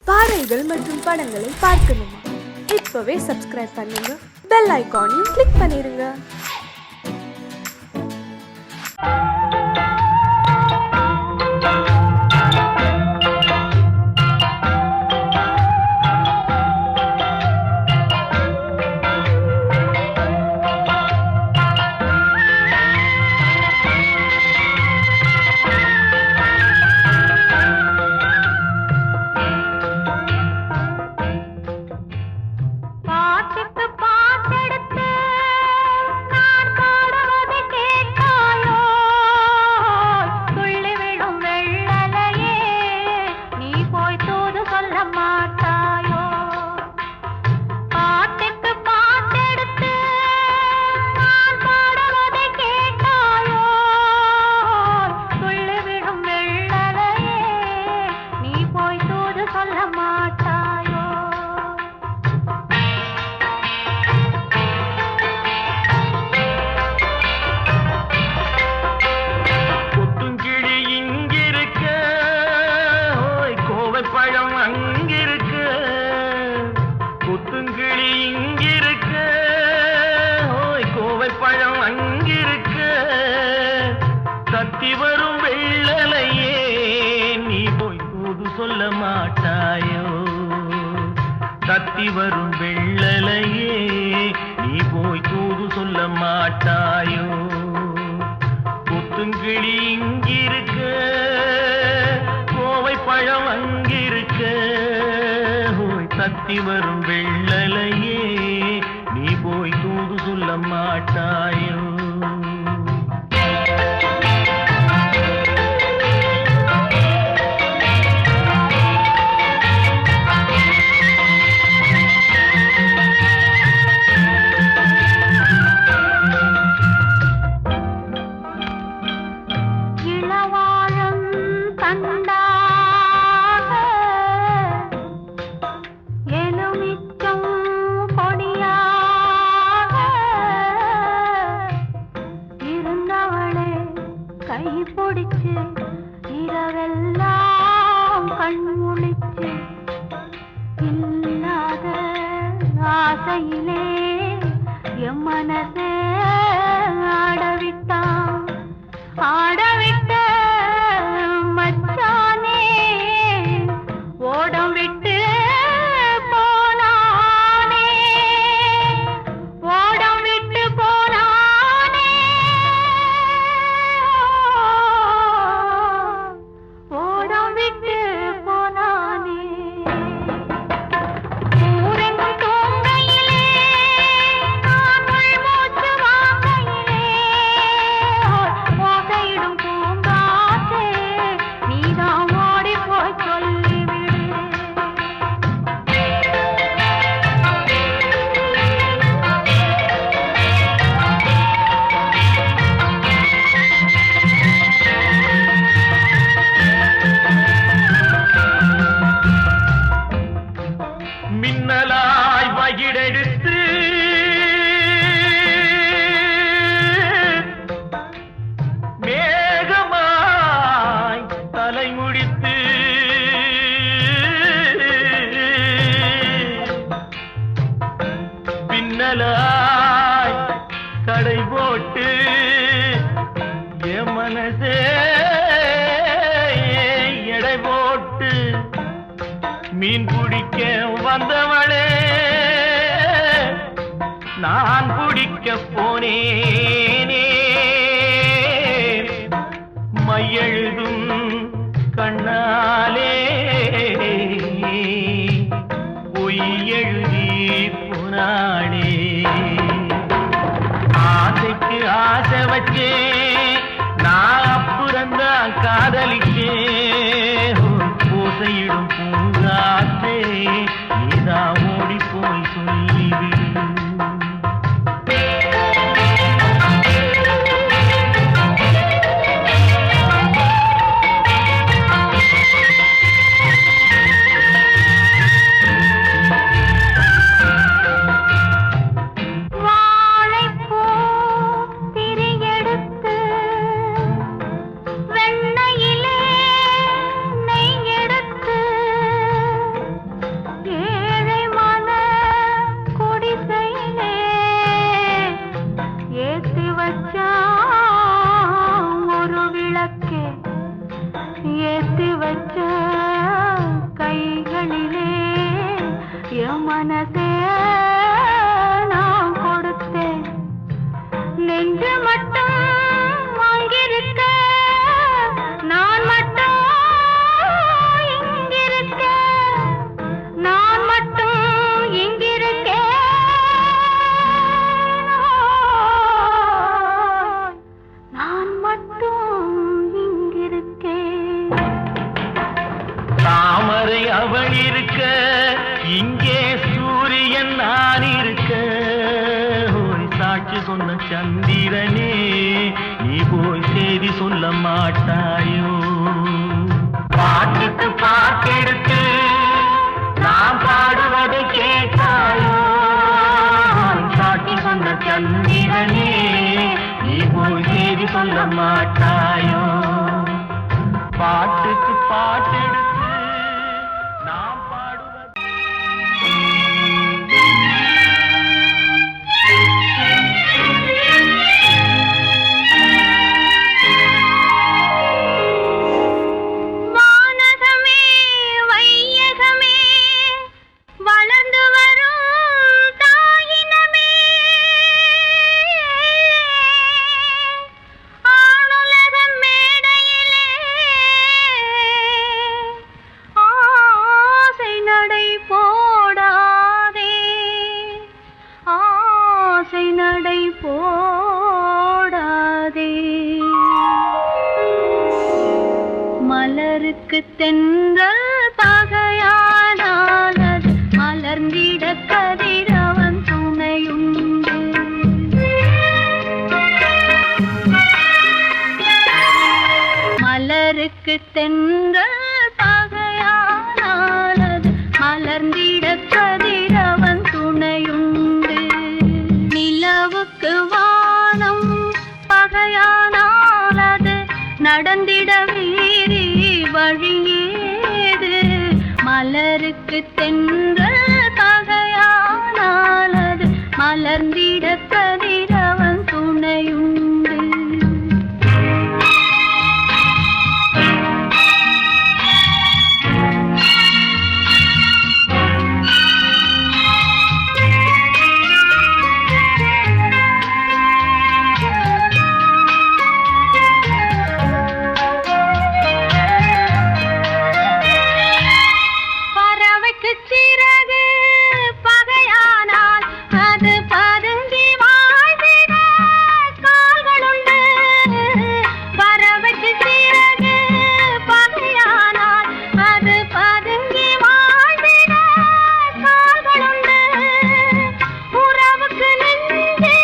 பாடல்கள் மற்றும் படங்களை பார்க்கணுமா? இப்பவே சப்ஸ்கிரைப் பண்ணுங்க, பெல் ஐகானையும் கிளிக் பண்ணிருங்க. தத்தி வரும் வெள்ளலையே நீ போய் தூது சொல்ல மாட்டாயோ? தத்தி வரும் வெள்ளலையே நீ போய் தூது சொல்ல மாட்டாயோ? கொத்துங்கிளி இங்கிருக்க, கோவை பழம் அங்கிருக்க, தத்தி வரும் வெள்ளலையே நீ போய் தூது சொல்ல மாட்டாயோ? இரவெல்லாம் கண்முழிச்சு இல்லாத ஆசையிலே என் மனசே ஆடவிட்டான். ஆடவிட்ட மச்சானே ஓடம் விட்டு போனானே, ஓடம் விட்டு போனானே, ஓடம் விட்டு போனானே. ஊரெங்கும் தூங்கையிலே நான் உள்மூச்சு வாங்கையிலே ஓசையிடும் பூங்காற்றே நீதான் ஓடி போய் சொல்லிவிடு. மின்னலாய் வகிடெடுத்து மேகமாய் தலைமுடித்து பின்னலாய் தடை போட்டு என் மனசே எடை போட்டு மீன் பிடிக்க வந்தவளே நான் பிடிக்க போனேனே. மையெழுதும் கண்ணாலே பொய் எழுதி போனாளே. ஆசைக்கு ஆசை வச்சே நான் அப்புறந்தான் காதலிக்கே. ஓசையிடும் பூங்காற்றே நீதா ஓடி போய் சொல்லிவிடு. வாழைப்பூ திரியெடுத்து மனசே நான் கொடுத்தேன், நெஞ்சு மட்டும் அங்கிருக்க, நான் மட்டும் இங்கிருக்க, நான் மட்டும் இங்கிருக்கேன், நான் மட்டும் இங்கிருக்கேன். தாமரை அவள் இருக்க, இங்கே சூரியன் நான் இருக்க, ஓய் சாட்சி சொன்ன சந்திரனே, நீ போய் செய்தி சொல்ல மாட்டாயோ? பாட்டுக்கு பாட்டெடுத்து நான் பாடுவதை கேட்டாயோ? சாட்சி சொன்ன சந்திரனே, நீ போய் செய்தி சொல்ல மாட்டாயோ? பாட்டுக்கு பாட்டெடுத்து நாம் பாடுவது. வானகமே வையகமே வளர்ந்து வரும் தாயினமே, ஆணுலக மேடையிலே ஆசை நடை போடாதே, ஆசை நடை போடாதே. மலருக்கு தென்றல் பகையானால் அது மலர்ந்திட கதிரவன் துணையுண்டு. மலருக்கு தென்றல் பகையானால் அது மலர்ந்திட கதிரவன் துணையுண்டு. நிலவுக்கு வானம் பகையானால் அது நடந்திட வேறு வழியேது. மலருக்கு தென்றல் பகையானால் அது மலர்ந்திட கதிரவன் துணையுண்டு. பறவைக்கு சிறகு பகையானால் அது பதுங்கி வாழ்ந்திட கால்களுண்டு. பறவைக்கு சிறகு பகையானால் அது பதுங்கி வாழ்ந்திட கால்களுண்டு. உறவுக்கு நெஞ்சே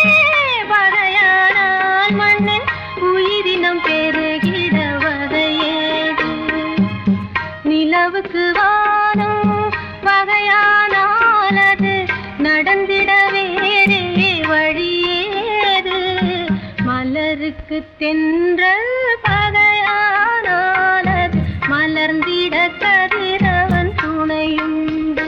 பகையானால் மண்ணில் உயிரினம் பெருகிட வகையேது. நிலவுக்கு வானம் பகையானால் அது நடந்திட வேறே வழியேது. மலருக்கு தென்றல் பகையானால் அது மலர்ந்திட கதிரவன் துணையுண்டு.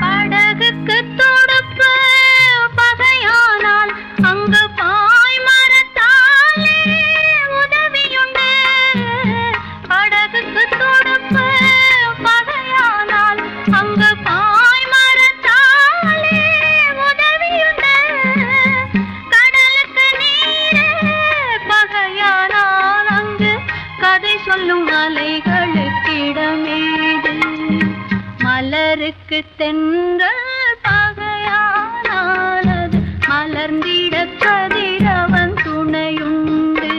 படகுக்கு துடுப்பு பகையானால் அங்கு பாய் மரத்தாலே உதவியுண்டு. படகுக்கு துடுப்பு பகையானால் அங்கு பாய் மரத்தாலே உதவியுண்டு. கடலுக்கு நீரே பகையானால் அங்கு கதை சொல்லும் அலைகளுக்கு இடமேது. மலருக்கு தென்றல் பகையானால் அது மலர்ந்திட கதிரவன் துணையுண்டு.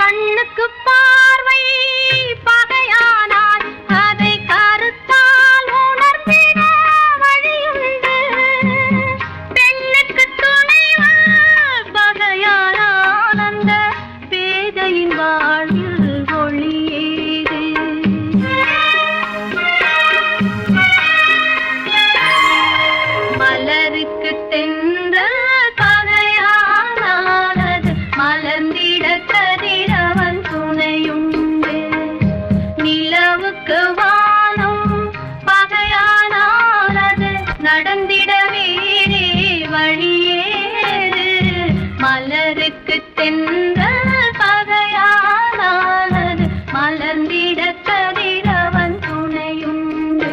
கண்ணுக்கு பார்வை பகையானால் அதை கரை தென்றல் பகையானானது மலர்ந்திட கதிரவன் துணையுண்டு.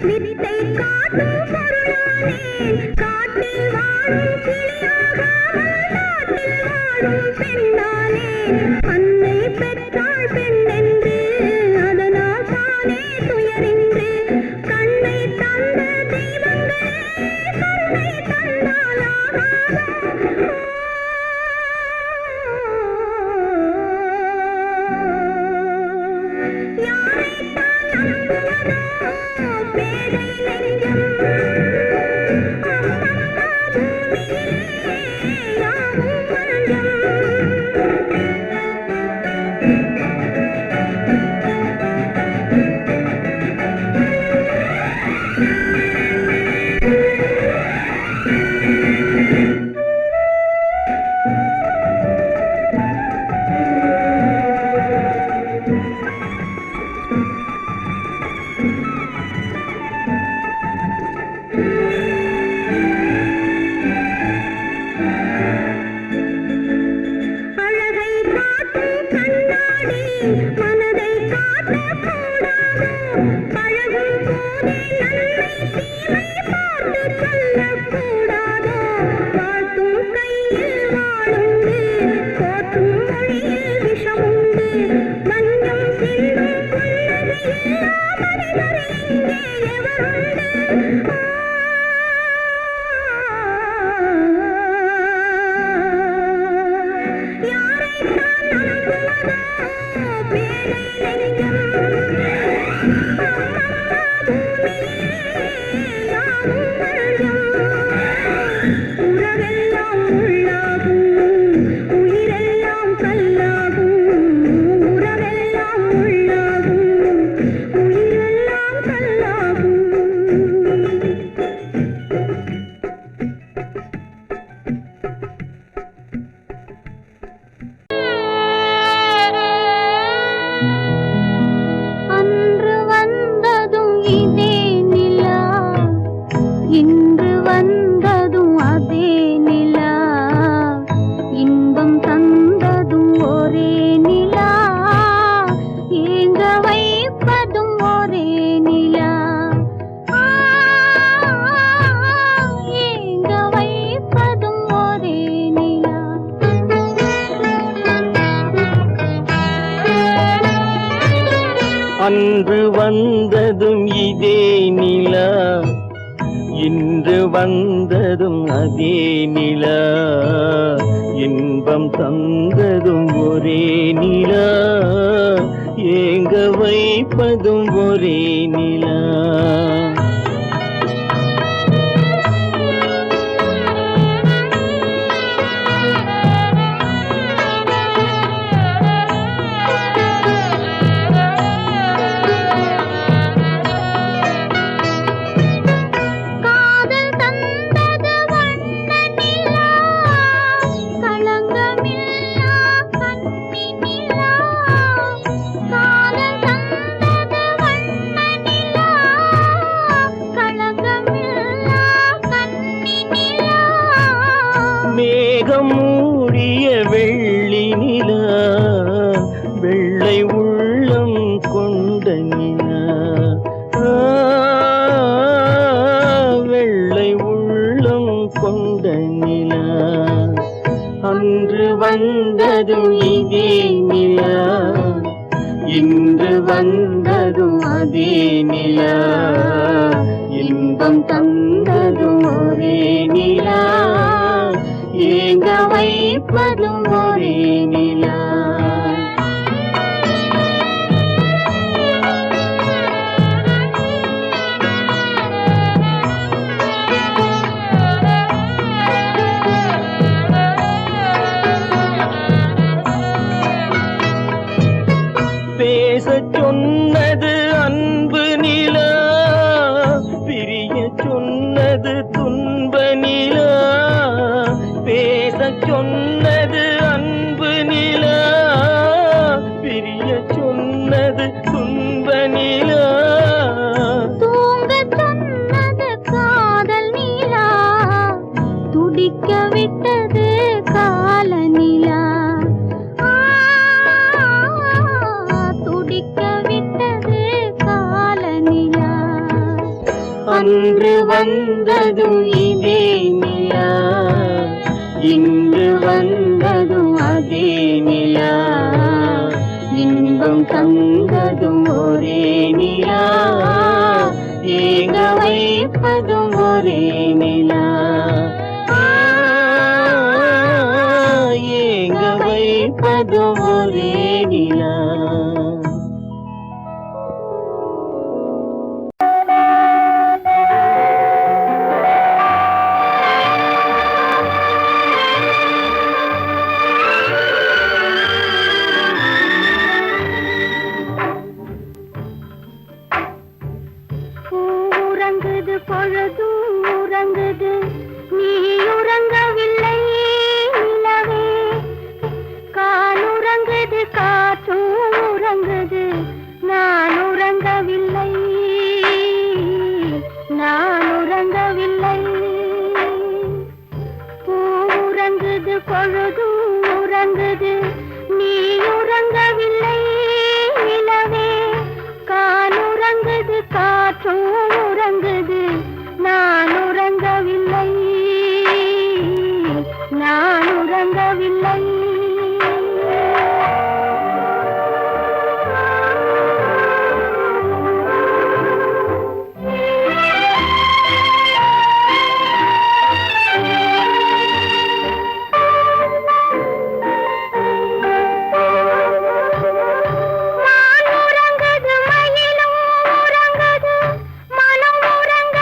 வித்தை காட்டும் பொருளானே காட்டில் வாழும் கிளியாகாமல் நாட்டில் வாழும் பெண்ணானே அன்னை பெற்றாள் பெண்ணென்று அதனால் தானே துயரின்று கண்ணை தந்த தெய்வங்களே கண்ணை தந்தாலாகாதோ அன்று வந்ததும் இதே நிலா இன்று வந்ததும் அதே நிலா இன்பம் தந்ததும் ஒரே நிலா ஏங்க வைப்பதும் ஒரே நிலா காதல் இன்பம் தந்ததும் ஒரே நிலா, ஏங்க வைப்பதும் ஒரே நிலா. பேசச் சொன்னது அன்பு நிலா, பிரிய சொன்னது துன்ப நிலா. பேசச் சொன்னது அன்பு நிலா, பிரிய சொன்னது துன்ப நிலா. தூங்க சொன்னது காதல் நிலா, துடிக்க விட்டது கால நிலா. துடிக்க விட்டது கால நிலா. அன்று வந்ததும் இதே நிலா, இன்று வந்ததும் அதே நிலா. இன்பம் தந்ததும் ஒரே நிலா, ஏங்க வைப்பதும் ஒரே நிலா. ஏங்க வைப்பதும் ஒரே நிலா. உறங்குது பொழுதும் உறங்குது, நீ உறங்கவில்லை நிலவே. காலுறங்குது காற்றும் உறங்குது, நான் உறங்கவில்லை, நான் உறங்கவில்லை. உறங்குது பொழுதும் உறங்குது, நீ உறங்கவில்லை நிலவே. காலுறங்குது காற்றும் உறங்குது, நான் உறங்கவில்லை, நான் உறங்கவில்லை. மான் உறங்குது, மயிலும் உறங்குது, மனம் உறங்க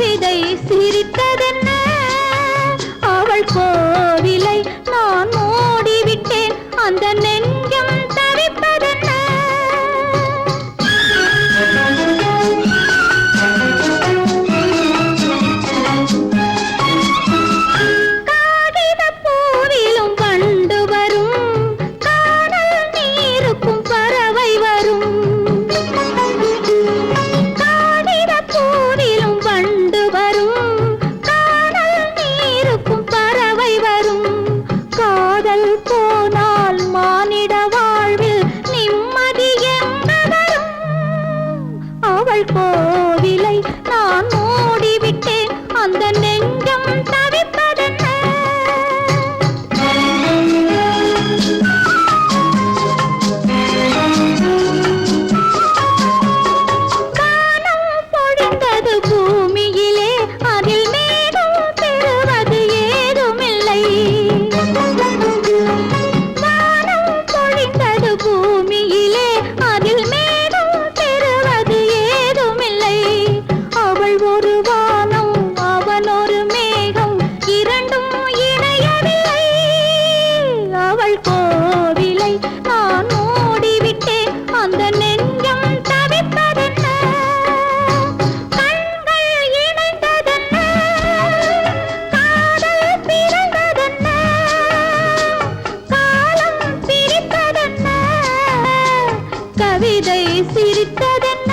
கவிதை சிரித்ததென்ன அவள் கோவிலை நான் மூடிவிட்டேன் அந்த நெஞ்சம் தவிப்பதென்ன காகித பூவிலும் வண்டு வரும் காணல் நீருக்கும் பறவை வரும் காகித பூவிலும் வண்டு வரும் காணல் நீருக்கும் பறவை வரும் காதல் போனால் மானிட வாழ்வில் நிம்மதி எங்க வரும் அவள் கோவிலை நான் மூடிவிட்டேன் அந்த நெஞ்சம் தவிப்பதென்ன வானம் பொழிந்தது பூமியிலே அதில் மேகம் பெறுவது ஏதுமில்லை வானம் பொழிந்தது பூமியிலே அதில் மேகம் பெறுவது ஏதுமில்லை அவள் ஒரு வானம் அவன் ஒரு மேகம் இரண்டும் இணையவில்லை அவள் கோவிலை நான் மூடிவிட்டேன் அந்த நெஞ்சம் தவிப்பதென்ன கண்கள் இணைந்ததென்ன காதல் பிறந்ததென்ன காலம் பிரித்ததென்ன கவிதை சிரித்ததென்ன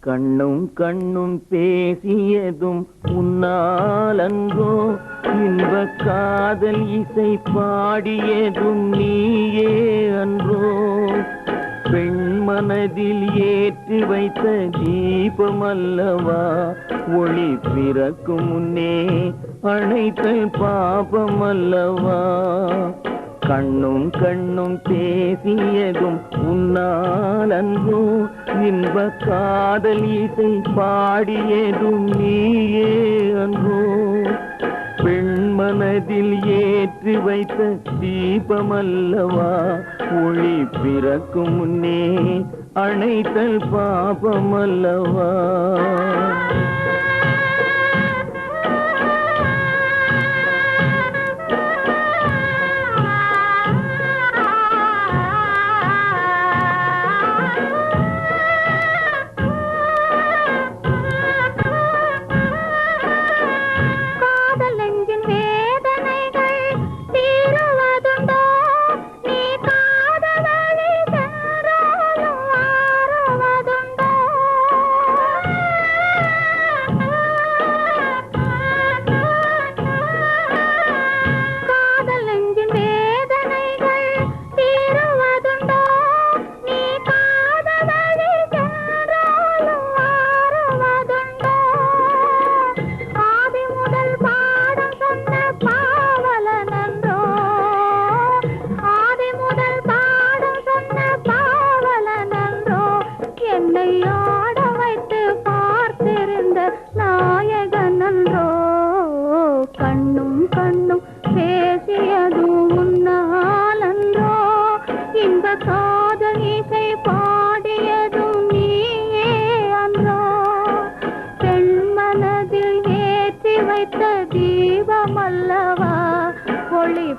கண்ணும் கண்ணும் பேசியதும் உன்னாலன்றோ இன்ப காதல் இசை பாடியதும் நீயே அன்றோ பெண் மனதில் ஏற்றி வைத்த தீபமல்லவா ஒளி பிறக்கும் முன்னே அணைத்தல் பாபமல்லவா கண்ணும் கண்ணும் பேசியதும் உன்னாலன்றோ இன்ப காதல் இசை பாடியதும் நீயே அன்றோ பெண் மனதில் ஏற்றி வைத்த தீபமல்லவா ஒளி பிறக்கும் முன்னே அணைத்தல் பாபமல்லவா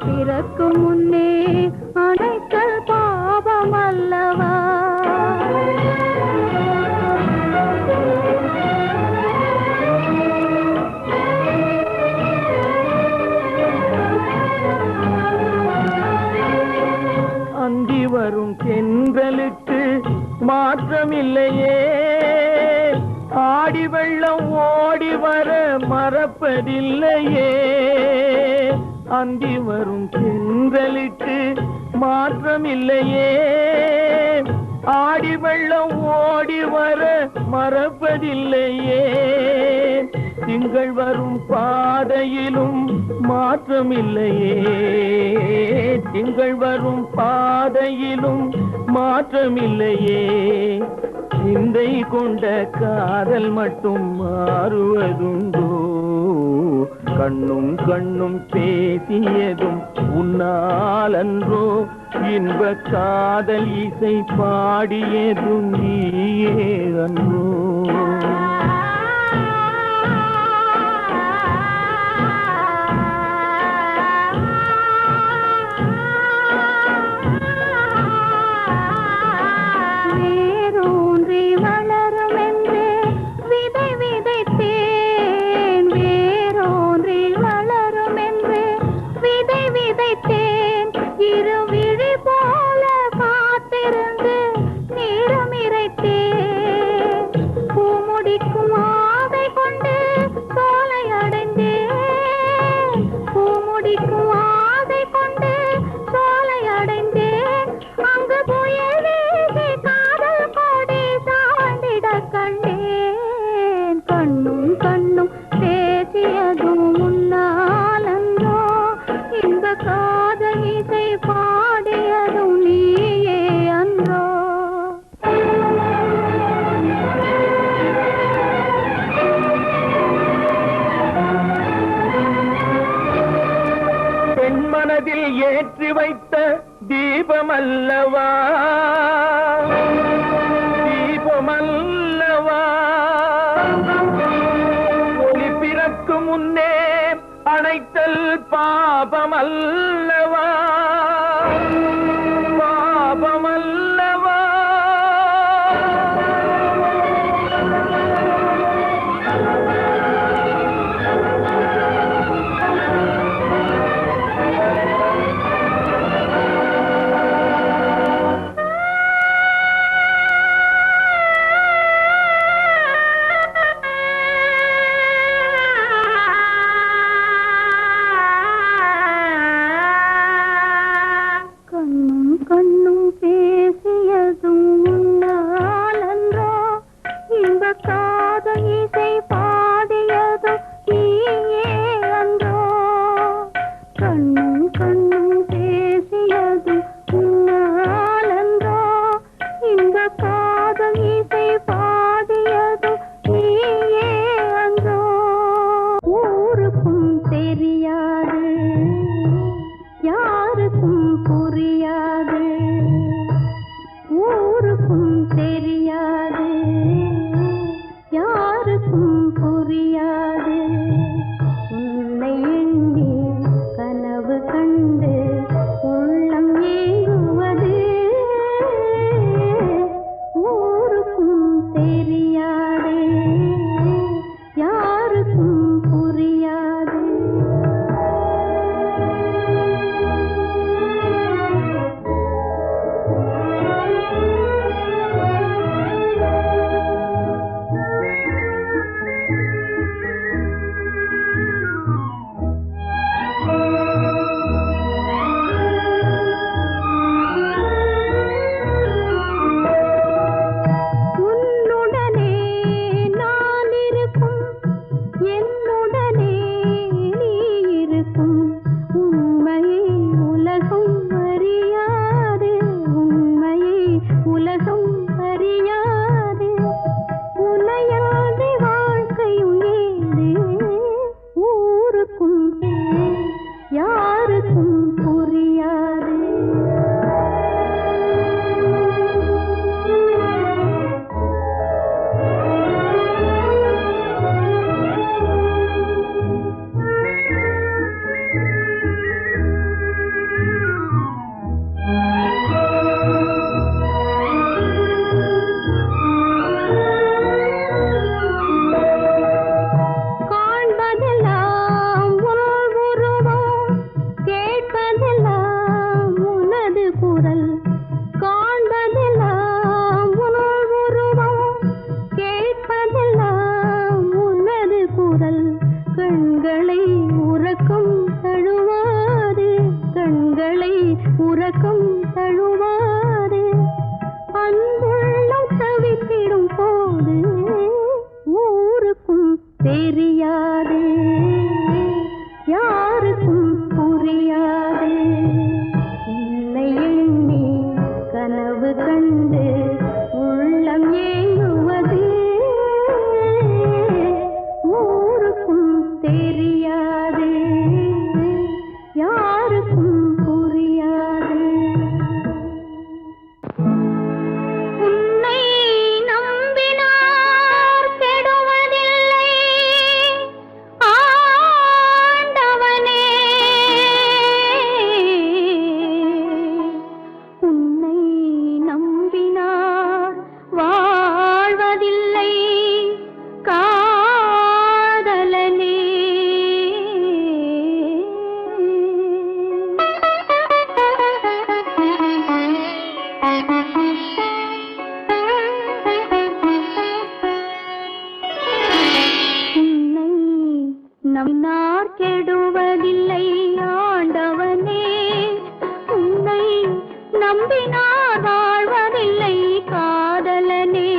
பிறக்கும் முன்னே அணைத்தல் பாவம் அல்லவா? அந்தி மாற்றமில்லையே. ஆடி வெள்ளம் ஓடி வர மறப்பதில்லையே. அந்தி வரும் தென்றலுக்கு மாற்றமில்லையே. ஆடி வெள்ளம் ஓடி வர மறப்பதில்லையே. திங்கள் வரும் பாதையிலும் மாற்றமில்லையே. திங்கள் வரும் பாதையிலும் மாற்றமில்லையே. சிந்தை கொண்ட காதல் மட்டும் மாறுவதுண்டோ? கண்ணும் கண்ணும் பேசியதும் உன்னாலன்றோ? இன்ப காதல் இசை பாடியதும் நீயே அன்றோ? மனதில் ஏற்றி வைத்த தீபமல்லவா, தீபமல்லவா. ஒளி பிறக்கும் முன்னே அணைத்தல் பாபமல்லவா, பாபமல்லவா. உறக்கம் தழுவாது அன்புள்ளம் தவித்திடும் போது ஊருக்கும் தெரியாது யாருக்கும் புரியாது இல்லை எண்ணி கனவு கண்டு உள்ளம் ஏங்குவது ஊருக்கும் தெரியாது யாருக்கும் புரியாது உன்னை நம்பினார் கெடுவதில்லை ஆண்டவனே உன்னை நம்பினார் வாழ்வதில்லை காதலனே உன்னை நம்பினார் கெடுவதில்லை ஆண்டவனே உன்னை நம்பினார் வாழ்வதில்லை காதலனே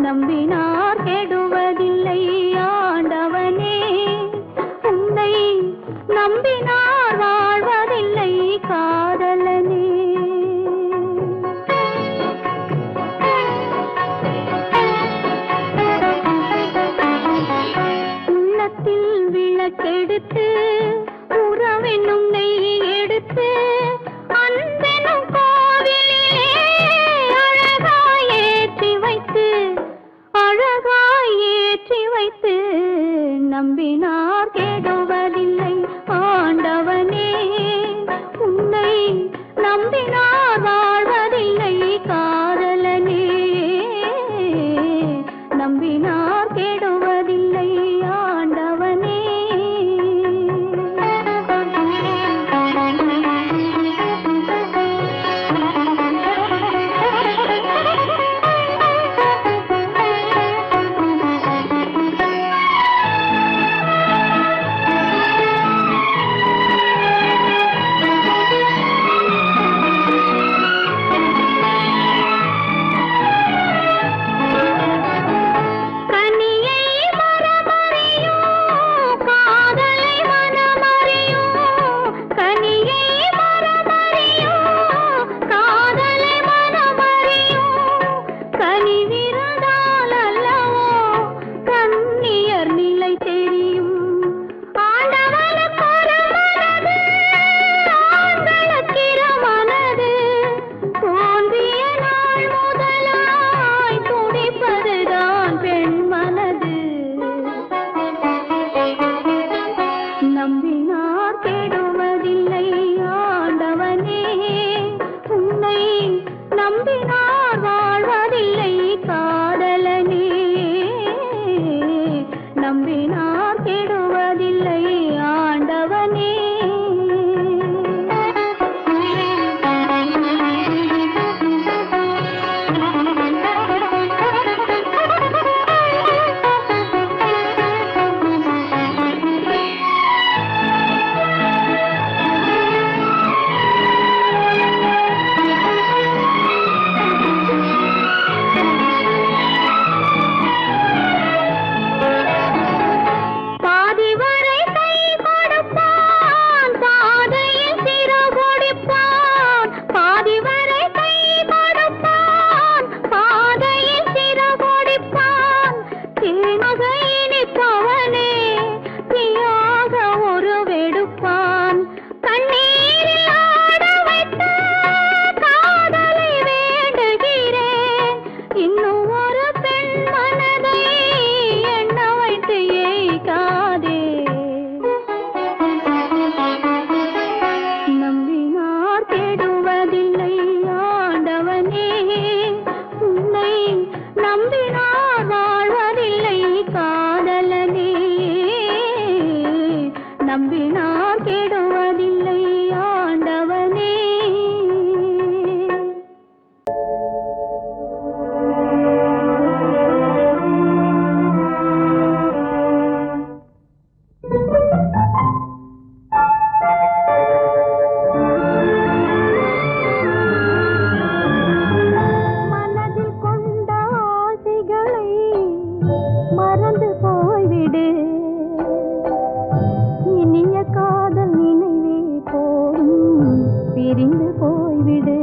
நம்பினார் கெடுவதில்லை ஆண்டவனே உன்னை நம்பினார் வாழ்வதில்லை காதலனே உள்ளத்தில் விளக்கெடுத்து உறவென்னும் நெய் எடுத்து பிரிந்து போய்விடு